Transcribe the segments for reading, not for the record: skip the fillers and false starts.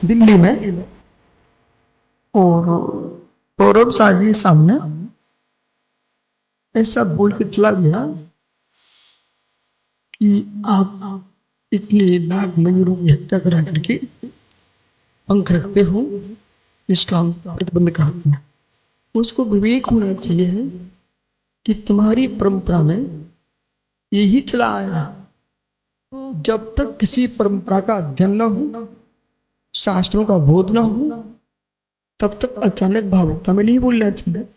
दिल्ली में, और गौरवशाह जी सामने ऐसा बोल के चला गया कि आप इतने लाख मयूरों की हत्या करा करके पंख रखते हो, इसका हम प्रतिबंध करते हैं। उसको विवेक होना चाहिए कि तुम्हारी परंपरा में यही चला आया। जब तक किसी परंपरा का अध्ययन न हो, शास्त्रों का बोध न हो, तब तक अचानक भावुकता में नहीं बोलना चाहिए।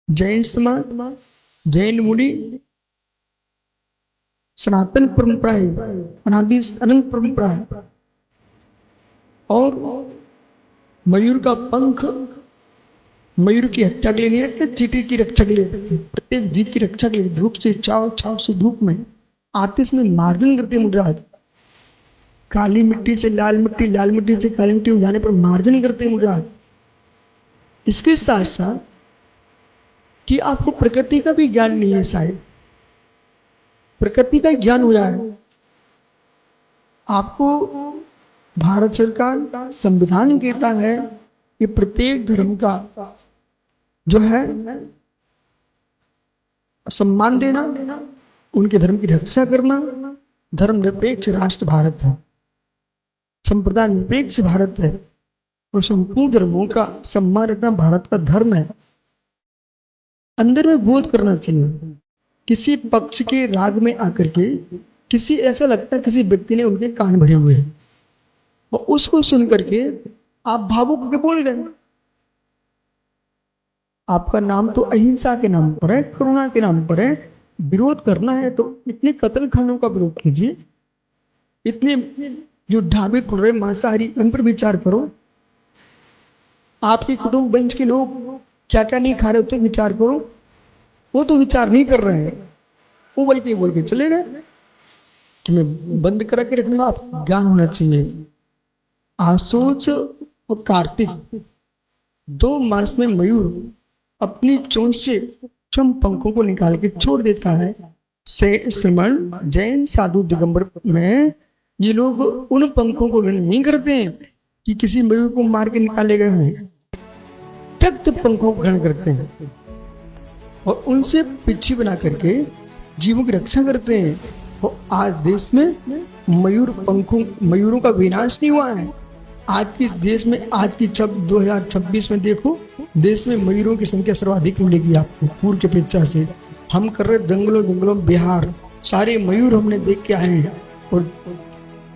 जैन समाज, जैन मुनि सनातन परंपरा है, अनादि अनंत परंपरा है, और मयूर का पंख मयूर की हत्या के लिए नहीं रखते, चींटी की रक्षा के लिए, प्रत्येक जीव की रक्षा के लिए। धूप से छाव, छाव से धूप में, आतिश में मार्जन करते मुद्रा, काली मिट्टी से लाल मिट्टी, लाल मिट्टी से काली मिट्टी हो जाने पर मार्जन करते मुद्रा। इसके साथ साथ कि आपको प्रकृति का भी ज्ञान नहीं है, शायद प्रकृति का ज्ञान हो जाए। आपको भारत सरकार संविधान कहता है कि प्रत्येक धर्म का जो है सम्मान देना, उनके धर्म की रक्षा करना। धर्मनिरपेक्ष राष्ट्र भारत है, संप्रदाय निरपेक्ष भारत है, और संपूर्ण धर्मों का सम्मान रखना भारत का धर्म है। अंदर में बोध करना चाहिए। किसी पक्ष के राग में आकर के किसी ऐसा लगता है किसी व्यक्ति ने उनके कान भरे हुए हैं, और उसको सुन करके आप भावुक होकर बोल रहे हैं। आपका नाम तो अहिंसा के नाम पर है, करुणा के नाम पर है। विरोध करना है तो इतने कत्ल खानों का विरोध कीजिए, इतने जो ढाबे खुल रहे मांसाहारी, उन पर विचार करो। आपके कुटुंब वंश के लोग क्या क्या नहीं खा रहे होते, विचार करो। वो तो विचार नहीं कर रहे हैं, वो बल्कि बोल के चले गए कि मैं बंद करा के रखूंगा। आप ज्ञान होना चाहिए। आशोच और कार्तिक 2 मास में मयूर अपनी चोंच से चम पंखों को निकाल के छोड़ देता है। श्रमण जैन साधु दिगंबर में ये लोग उन पंखों को नहीं करते हैं कि किसी मयूर को मार के निकाले गए हैं, त्यक्त पंखों को ग्रहण करते हैं और उनसे पिच्छी बना करके जीवों की रक्षा करते हैं। और आज देश में मयूरों का विनाश नहीं हुआ है। आज के देश में, आज की 2026 में देखो, देश में मयूरों की संख्या सर्वाधिक मिलेगी आपको पूर्व की अपेक्षा से। हम कर रहे जंगलों में बिहार, सारे मयूर हमने देख के आए हैं, और